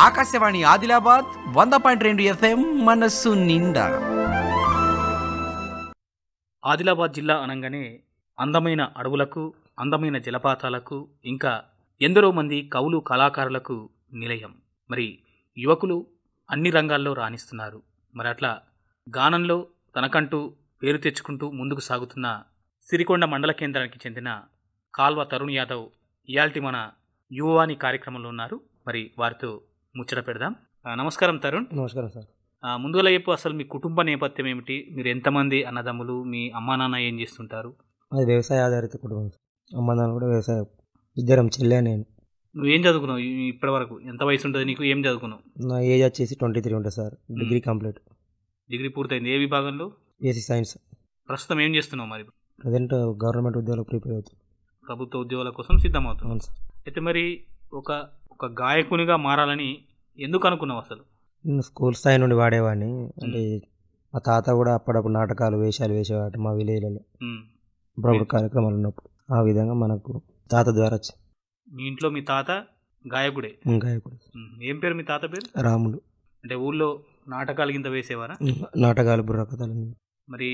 Akashvani Adilabad 100.2 FM మనస్సు నిండా. ఆదిలాబాద్ జిల్లా అనగానే అందమైన అడవులకు, అందమైన జలపాతాలకు, ఇంకా ఎందరో మంది కవులు కళాకారులకు నిలయం. మరి యువకులు అన్ని రంగాల్లో రాణిస్తున్నారు. మరి అట్లా గానంలో తనకంటూ పేరు తెచ్చుకుంటూ ముందుకు సాగుతున్న సిరికొండ మండల కేంద్రానికి చెందిన కాల్వ తరుణ్ యాదవ్ ఇయాల్టి మన యువవాణి కార్యక్రమంలో ఉన్నారు. మరి వారితో ముచ్చట పెడదాం. నమస్కారం తరుణ్. నమస్కారం సార్. ముందుగా చెప్పు, అసలు మీ కుటుంబ నేపథ్యం ఏమిటి? మీరు ఎంతమంది అన్నదమ్ములు? మీ అమ్మా నాన్న ఏం చేస్తుంటారు? అది వ్యవసాయ ఆధారిత కుటుంబం సార్. అమ్మ నాన్న కూడా వ్యవసాయం. ఇద్దరం చెల్లె నేను. నువ్వేం చదువుకున్నావు ఇప్పటి వరకు? ఎంత వయసు ఉంటుంది నీకు? ఏం చదువుకున్నావు? నా ఏజ్ వచ్చేసి 23 ఉంటుంది సార్. Degree complete. డిగ్రీ పూర్తయింది. ఏ విభాగంలో? BSc science. ప్రస్తుతం ఏం చేస్తున్నావు మరి? ప్రజెంట్ గవర్నమెంట్ ఉద్యోగాలకు ప్రిపేర్ అవుతుంది. ప్రభుత్వ ఉద్యోగాల కోసం సిద్ధమవుతున్నావు. అవును సార్. అయితే మరి ఒక ఒక గాయకునిగా మారాలని ఎందుకు అనుకున్నావు అసలు? నేను స్కూల్ స్థాయి నుండి వాడేవాడిని. అంటే మా తాత కూడా అప్పుడప్పుడు నాటకాలు వేషాలు వేసేవాడు మా విలేజ్లలో, అప్పుడప్పుడు కార్యక్రమాలు ఉన్నప్పుడు. ఆ విధంగా మనకు తాత ద్వారా వచ్చింది. మీ ఇంట్లో మీ తాత గాయకుడే? గాయకుడు. ఏం పేరు మీ తాత పేరు? రాములు. అంటే ఊళ్ళో నాటకాలు కింద వేసేవారా? నాటకాలు, బుర్రకథలు. మరి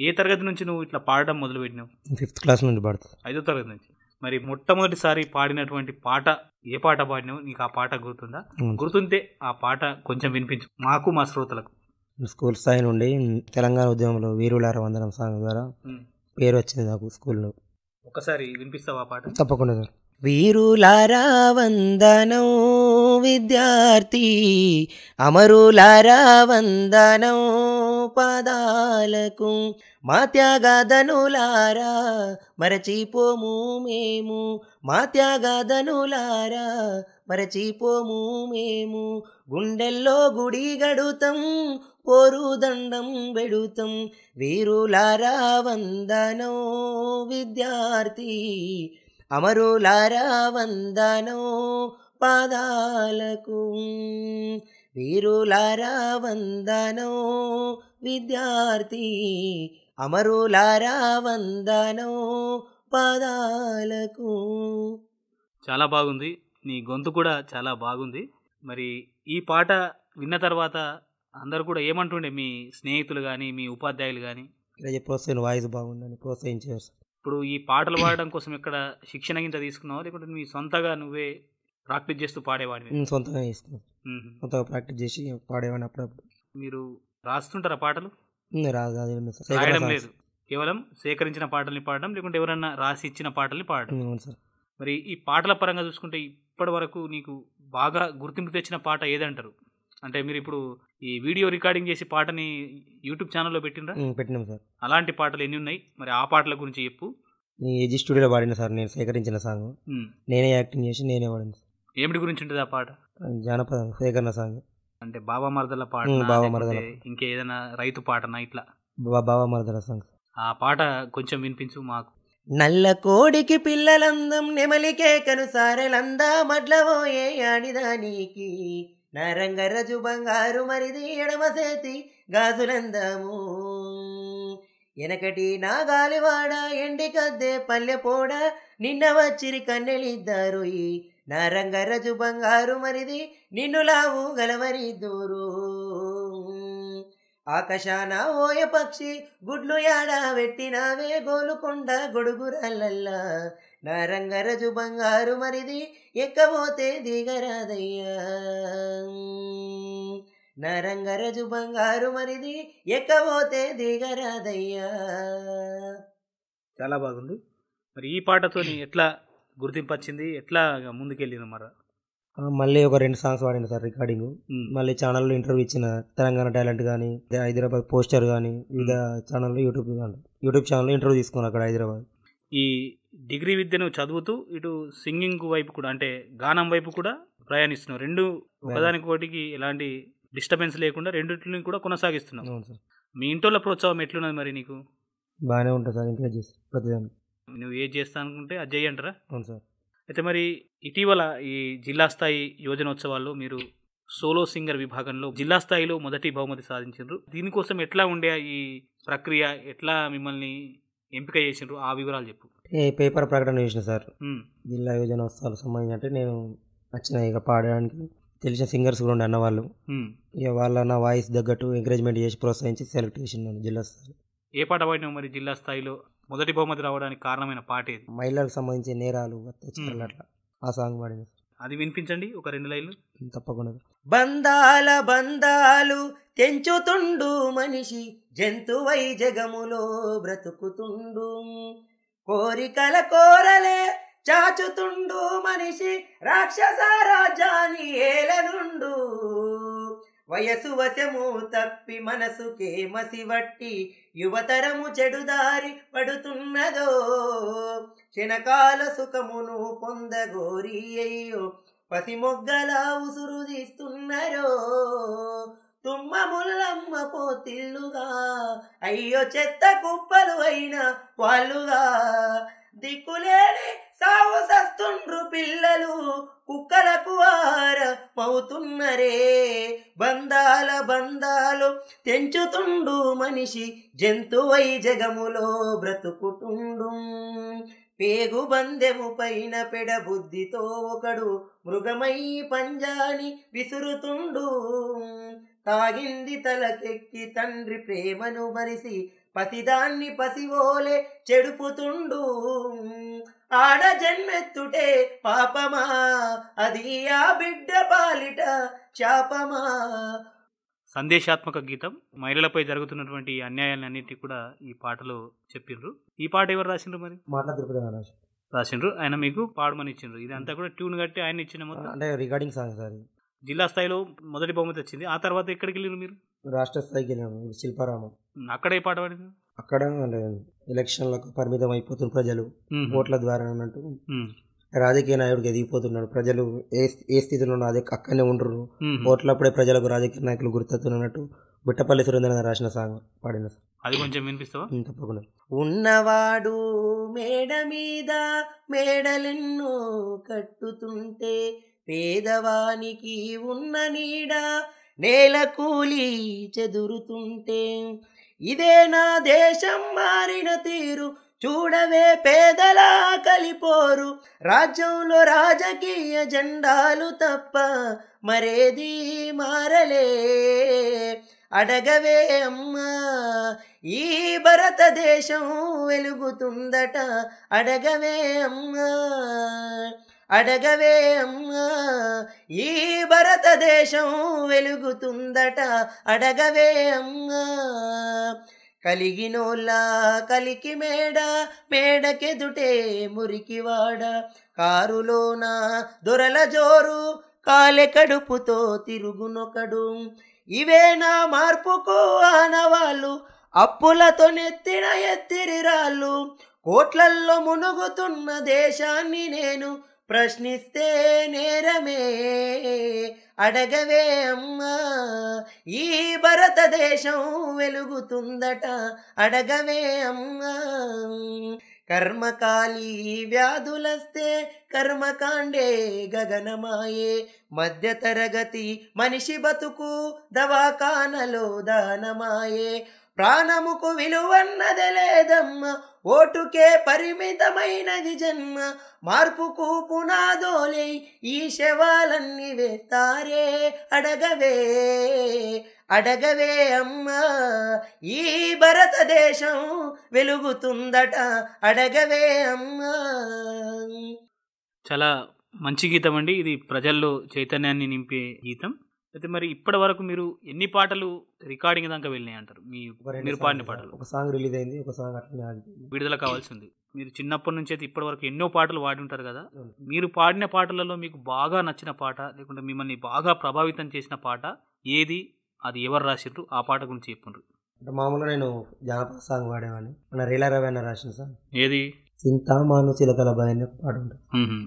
ఏ తరగతి నుంచి నువ్వు ఇట్లా పాడడం మొదలు పెట్టినావు? 5th క్లాస్ నుండి పాడుతుంది. 5వ తరగతి నుంచి. మరి మొట్టమొదటిసారి పాడినటువంటి పాట ఏ పాట పాడినావు? నీకు ఆ పాట గుర్తుందా? గుర్తుంటే ఆ పాట కొంచెం వినిపించు మాకు, మా శ్రోతలకు. స్కూల్ స్థాయి నుండి తెలంగాణ ఉద్యమంలో వీరులార వందనం సాంగ్ ద్వారా పేరు వచ్చింది నాకు స్కూల్లో. ఒకసారి వినిపిస్తావా ఆ పాట? తప్పకుండా సార్. వీరులారా వందనం విద్యార్థి, అమరులారా వందనం పాదాలకు, మా త్యాగధనులారా మరచిపోము మేము, మా త్యాగధనులారా మరచిపోము మేము, గుండెల్లో గుడి గడుతం పోరుదండం వెడుతం, వీరులారా వందనం విద్యార్థి, అమరులారా వందనం పాదాలకు, వీరులారా వందనం విద్యార్థి, అమరులారా వందనం పాదాలకు. చాలా బాగుంది. నీ గొంతు కూడా చాలా బాగుంది. మరి ఈ పాట విన్న తర్వాత అందరు కూడా ఏమంటుండే? మీ స్నేహితులు కానీ, మీ ఉపాధ్యాయులు కానీ? ప్రోత్సహించిన వాయిస్ బాగుందని ప్రోత్సహించారు. ఇప్పుడు ఈ పాటలు పాడడం కోసం ఇక్కడ శిక్షణ కింద తీసుకున్నావా, లేకుంటే మీ సొంతగా నువ్వే ప్రాక్టీస్ చేస్తూ పాడేవాడివి? సొంతంగా తీసుకున్నాను. సొంతగా ప్రాక్టీస్ చేసి పాడేవాడిని. అప్పుడప్పుడు. మీరు రాస్తుంటారా పాటలు? రాయడం లేదు, కేవలం సేకరించిన పాటల్ని పాడడం, లేకుంటే ఎవరన్నా రాసి ఇచ్చిన పాటల్ని పాడడం. సార్. మరి ఈ పాటల పరంగా చూసుకుంటే ఇప్పటి వరకు నీకు బాగా గుర్తింపు తెచ్చిన పాట ఏదంటారు? అంటే మీరు ఇప్పుడు ఈ వీడియో రికార్డింగ్ చేసి పాటని యూట్యూబ్ ఛానల్లో పెట్టినరా? పెట్టినాం సార్. అలాంటి పాటలు ఎన్ని ఉన్నాయి? మరి ఆ పాటల గురించి చెప్పు. ఏజీ స్టూడియోలో పాడిన సార్ నేను సేకరించిన సాంగ్. నేనే యాక్టింగ్ చేసి నేనే పాడిన. ఏమిటి గురించి ఉంటుంది ఆ పాట? జానపద సేకరణ సాంగ్. అంటే బాబా మరదల పాట, బాబా మరదల, ఇంకేదైనా రైతు పాటనా? ఇట్లా బాబా మరదల సాంగ్. ఆ పాట కొంచెం వినిపించు మాకు. నల్ల కోడికి పిల్లలందం, నెమలికే కనుసారెలందా, మడ్లవోయే ఆడిదానికి, నరంగరజు బంగారు మరిది, ఎడమసేతి గాజులందము, ఎనకటి నాగాలివాడ ఎండి కద్దే పల్లెపోడ, నిన్న వచ్చిరి కన్నెలిద్దారు, ఈ నరంగరజు బంగారు మరిది నిన్ను లావు గలవరిద్దూరు, ఆకాశాన ఓయ పక్షి గుడ్లు యాడ వెట్టినావే, గోలుకొండ గొడుగురాలల్లా, నరంగరజు బంగారు మరిది ఎక్కబోతే దిగరాదయ్యా, నరంగరజు బంగారు మరిది ఎక్కబోతే దిగరాదయ్యా. చాలా బాగుంది. మరి ఈ పాటతో ఎట్లా గుర్తింపు వచ్చింది? ఎట్లా ముందుకెళ్ళింది? మరి మళ్ళీ ఒక 2 సాంగ్స్ వాడిన సార్ రికార్డింగ్. మళ్ళీ ఛానల్లో ఇంటర్వ్యూ ఇచ్చిన తెలంగాణ టాలెంట్ కానీ, హైదరాబాద్ పోస్టర్ కానీ, వివిధ ఛానల్లో యూట్యూబ్ ఛానల్లో ఇంటర్వ్యూ తీసుకున్నాను అక్కడ హైదరాబాద్. ఈ డిగ్రీ విద్యను చదువుతూ ఇటు సింగింగ్ వైపు కూడా, అంటే గానం వైపు కూడా ప్రయాణిస్తున్నావు. రెండు ఒకదానికొకటికి ఎలాంటి డిస్టర్బెన్స్ లేకుండా రెండింటిని కూడా కొనసాగిస్తున్నావు. అవును సార్. మీ ఇంట్లో ప్రోత్సాహం ఎట్లున్నది మరి నీకు? బాగానే ఉంటుంది సార్. ఎంకరేజ్ చేస్తాను ప్రతిదాన్ని. నువ్వు ఏది చేస్తా అనుకుంటే అది చేయంటారా? అవును సార్. అయితే మరి ఇటీవల ఈ జిల్లా స్థాయి యువజనోత్సవాల్లో మీరు సోలో సింగర్ విభాగంలో జిల్లా స్థాయిలో మొదటి బహుమతి సాధించారు. దీనికోసం ఎట్లా ఉండే ఈ ప్రక్రియ? ఎట్లా మిమ్మల్ని ఎంపిక చేసిండ్రు? ఆ వివరాలు చెప్పు. పేపర్ ప్రకటన చేసిన సార్. జిల్లా యువజనోత్సవాలకు సంబంధించి అంటే నేను వచ్చిన ఇక పాడడానికి తెలిసిన సింగర్స్ కూడా ఉండే అన్నవాళ్ళు. ఉమ్. ఇక వాళ్ళ నా వాయిస్ తగ్గట్టు ఎంకరేజ్మెంట్ చేసి ప్రోత్సహించి సెలెక్ట్ చేసిండు జిల్లా స్థాయి. ఏ పాట పాడినావు మరి జిల్లా స్థాయిలో మొదటి బహుమతి రావడానికి కారణమైన పాట ఏది? మహిళలకు సంబంధించిన నేరాలు అత్యాచారాలు అట్లా ఆ సాంగ్ పాడింది. అది వినిపించండి ఒక 2 లైన్లు. తప్పకుండా. బంధాల బంధాలు తెంచుతుండు మనిషి, జంతువై జగములో బ్రతుకుతుండు, కోరికల కోరలే చాచుతుండు మనిషి, రాక్షస రాజ్యాన్ని ఏలనుండు, వయసు వశము తప్పి మనసుకే మసివట్టి, యువతరము చెడుదారి పడుతున్నదో, క్షణకాల సుఖమును పొందగోరి అయ్యో పసిమొగ్గల ఉసురు తీస్తున్నరో, తుమ్మ ముల్లమ్మ పోతిల్లుగా అయ్యో చెత్త కుప్పలు అయిన వాళ్ళుగా, దిక్కులేని సాగు సస్తుండ్రు పిల్లలు, కుక్కలకు ఆరమవుతున్నరే, బంధాల బంధాలు తెంచుతుండు మనిషి, జంతువై జగములో బ్రతుకుతుండు, పేగు బందెము పైన పెడబుద్ధితో ఒకడు మృగమై పంజాని విసురుతుండు, తాగింది తలకెక్కి తండ్రి ప్రేమను మరిసి, పసిదాన్ని పసివోలే చెడుపుతుండు, ఆడ జన్మెత్తుటే పాపమా అది ఆ బిడ్డ పాలిట శాపమా. సందేశాత్మక గీతం, మహిళలపై జరుగుతున్నటువంటి అన్యాయాలన్నిటి కూడా ఈ పాటలో చెప్పిండ్రు. ఈ పాట ఎవరు రాసిండ్రు మరి? రాసిండ్రు, ఆయన మీకు పాడమని ఇచ్చిండ్రు. ఇదంతా కూడా ట్యూన్ కట్టి ఆయన ఇచ్చిన మొత్తం అంటే రికార్డింగ్ సాంగ్ సార్. జిల్లా స్థాయిలో మొదటి బహుమతి వచ్చింది. ఆ తర్వాత ఎక్కడికి వెళ్ళారు మీరు? రాష్ట్ర స్థాయికి వెళ్ళాము, శిల్పారామం. అక్కడ ఏ పాట పాడింది? అక్కడ ఎలక్షన్లకు పరిమితం అయిపోతున్న ప్రజలు ఓట్ల ద్వారా అన్నట్టు, రాజకీయ నాయకుడికి ఎదిగిపోతున్నాడు, ప్రజలు ఏ స్థితిలో అదే అక్కడనే ఉండరు, ఓట్లప్పుడే ప్రజలకు రాజకీయ నాయకులు గుర్తొస్తున్నట్టు బుట్టపల్లి సురేంద్ర రాసిన సాంగ్ పాడిన. అది కొంచెం వినిపిస్తావా? తప్పకుండా. ఉన్నవాడు మేడ మీద మేడలెన్నో కట్టుతుంటే, పేదవానికి ఉన్న నీడ నేల కూలి చెదురుతుంటే, ఇదే నా దేశం మారిన తీరు చూడవే పేదలా కలిపోరు, రాజ్యంలో రాజకీయ జెండాలు తప్ప మరేది మారలే, అడగవే అమ్మా ఈ భారతదేశం వెలుగుతుందట, అడగవే అమ్మా అడగవే అమ్మా ఈ భారతదేశం వెలుగుతుందట, అడగవే అమ్మా, కలిగినోళ్ళ కలికి మేడ మేడకెదుటే మురికివాడ, కారులోన దొరల జోరు కాలె కడుపుతో తిరుగునొకడు, ఇవే నా మార్పుకు ఆనవాళ్ళు, అప్పులతో నెత్తిన ఎత్తిరిరాళ్ళు, కోట్లల్లో మునుగుతున్న దేశాన్ని నేను ప్రశ్నిస్తే నేరమే, అడగవే అమ్మా ఈ భారతదేశం వెలుగుతుందట, అడగవే అమ్మా, కర్మకాలి వ్యాధులస్తే కర్మకాండే గగనమాయే, మధ్యతరగతి మనిషి బతుకు దవాఖానలో దానమాయే, ప్రాణముకు విలువన్నది లేదమ్మ, ఓటుకే పరిమితమైనది జన్మ, మార్పుకు పునాదోలే ఈ శవాలన్నీ వేస్తారే, అడగవే అడగవే అమ్మా ఈ భారతదేశం వెలుగుతుందట, అడగవే అమ్మా. చాలా మంచి గీతం అండి. ఇది ప్రజల్లో చైతన్యాన్ని నింపే గీతం. అయితే మరి ఇప్పటి వరకు మీరు ఎన్ని పాటలు రికార్డింగ్ దాకా వెళ్ళినాయి అంటారు? మీరు పాడిన పాటలు ఒక సాంగ్ రిలీజ్ అయింది, ఒక సాంగ్ అట్లా విడుదల కావాల్సింది. మీరు చిన్నప్పటి నుంచి అయితే ఇప్పటి వరకు ఎన్నో పాటలు పాడి ఉంటారు కదా, మీరు పాడిన పాటలలో మీకు బాగా నచ్చిన పాట లేకుంటే మిమ్మల్ని బాగా ప్రభావితం చేసిన పాట ఏది, అది ఎవరు రాసిండ్రు, ఆ పాట గురించి చెప్పుండ్రు. అంటే మామూలుగా నేను జానపద సాంగ్ పాడేవాడిని, మన రీలా రవైనా రాసిన సాంగ్ ఏది? చింతామాను చిలకల బాయ్ అనే పాట ఉంటుంది.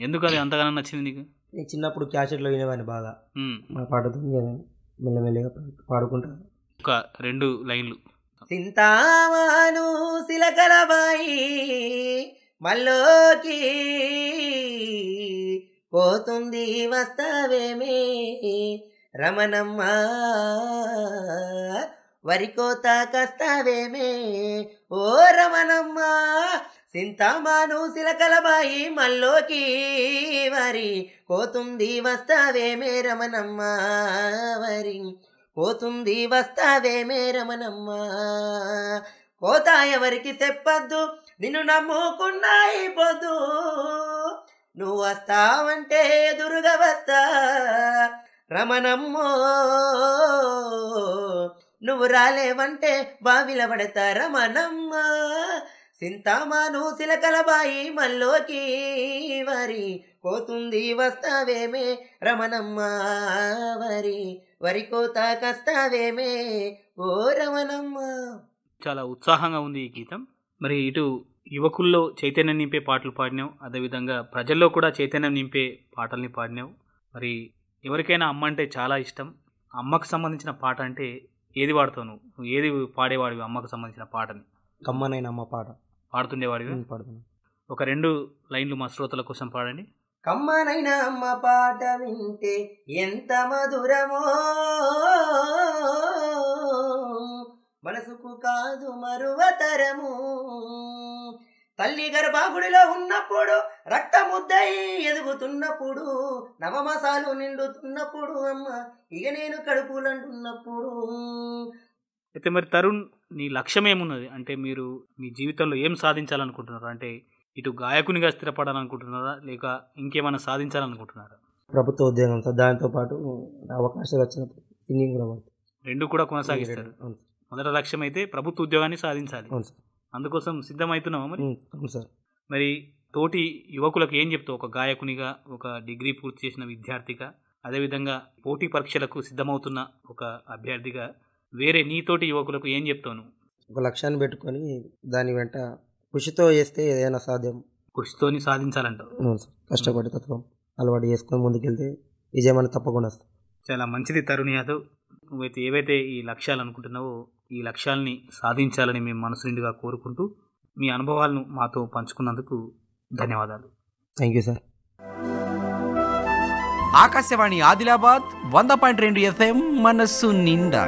ఎందుకు అది అంతగానో నచ్చింది నీకు? నేను చిన్నప్పుడు క్యాసెట్లో వినేవాడిని బాగా, మా పాటతో మెల్లమెల్లిగా పాడుకుంటా. ఒక 2 లైన్లు. చింతామాను చిలకల బాయి మల్లోకి పోతుంది వస్తావేమే రమణమ్మ, వరికోత కస్తావేమే ఓ రమణమ్మ, సింతామాను సిలకలబాయి మల్లోకి వరి కోతుంది వస్తావేమే రమణమ్మ వరి పోతుంది వస్తావేమే రమణమ్మ కోత ఎవరికి చెప్పద్దు నిన్ను నమ్ముకున్నాయి పొద్దు నువ్వు వస్తావంటే ఎదురుగా వస్తా రమణమ్మో నువ్వు రాలేవంటే బావిల పడతా రమణమ్మ సింతామాను సిలకలబాయి మల్లోకి వరి కోతుంది వస్తావేమే రమణమ్మ వరి వరి కోత కస్తావేమే ఓ రమణమ్మ. చాలా ఉత్సాహంగా ఉంది ఈ గీతం. మరి ఇటు యువకుల్లో చైతన్యం నింపే పాటలు పాడినావు, అదేవిధంగా ప్రజల్లో కూడా చైతన్యం నింపే పాటల్ని పాడినావు. మరి ఎవరికైనా అమ్మ అంటే చాలా ఇష్టం. అమ్మకు సంబంధించిన పాట అంటే ఏది పాడుతావు నువ్వు? ఏది పాడేవాడివి అమ్మకు సంబంధించిన పాటని? కమ్మనైన అమ్మ పాట పాడుతుండేవాడివి? పాడుతున్నా. ఒక 2 లైన్లు మా శ్రోతల కోసం పాడండి. కమ్మనైన అమ్మ పాట వింటే ఎంత మధురమో మనసుకు కాదు మరువతరము తల్లి గర్భాగుడిలో ఉన్నప్పుడు రక్తముద్దై ఎదుగుతున్నప్పుడు నవమాసాలు నిండుతున్నప్పుడు అమ్మ ఇక నేను కడుపులంటున్నప్పుడు. అయితే మరి తరుణ్, నీ లక్ష్యం ఏమున్నది? అంటే మీరు మీ జీవితంలో ఏం సాధించాలనుకుంటున్నారు? అంటే ఇటు గాయకునిగా స్థిరపడాలనుకుంటున్నారా, లేక ఇంకేమైనా సాధించాలనుకుంటున్నారా? ప్రభుత్వ ఉద్యోగం సార్, దాంతోపాటు అవకాశాలు వచ్చినప్పుడు సింగింగ్ కూడా 2 కూడా కొనసాగిస్తారు. మొదటి లక్ష్యం అయితే ప్రభుత్వ ఉద్యోగాన్ని సాధించాలి. అందుకోసం సిద్ధమవుతున్నావా మరి? అవును సార్. మరి తోటి యువకులకు ఏం చెప్తావు? ఒక గాయకునిగా, ఒక డిగ్రీ పూర్తి చేసిన విద్యార్థిగా, అదేవిధంగా పోటీ పరీక్షలకు సిద్ధమవుతున్న ఒక అభ్యర్థిగా వేరే నీతోటి యువకులకు ఏం చెప్తావు నువ్వు? ఒక లక్ష్యాన్ని పెట్టుకొని దాని వెంట కృషితో చేస్తే ఏదైనా సాధ్యం. కృషితోని సాధించాలంటావు? అవును సార్. కష్టపడి తత్వం అలవాటు చేసుకొని ముందుకెళ్తే విజయం అనేది తప్పకుండా వస్తుంది. చాలా మంచిది తరుణ్ యాదవ్. నువ్వైతే ఏవైతే ఈ లక్ష్యాలు అనుకుంటున్నావో ఈ లక్ష్యాలని సాధించాలని మేము మనసు నిండుగా కోరుకుంటూ మీ అనుభవాలను మాతో పంచుకున్నందుకు ధన్యవాదాలు. Thank you sir. Akashvani Adilabad 100.2 FM మనస్సు నిండా.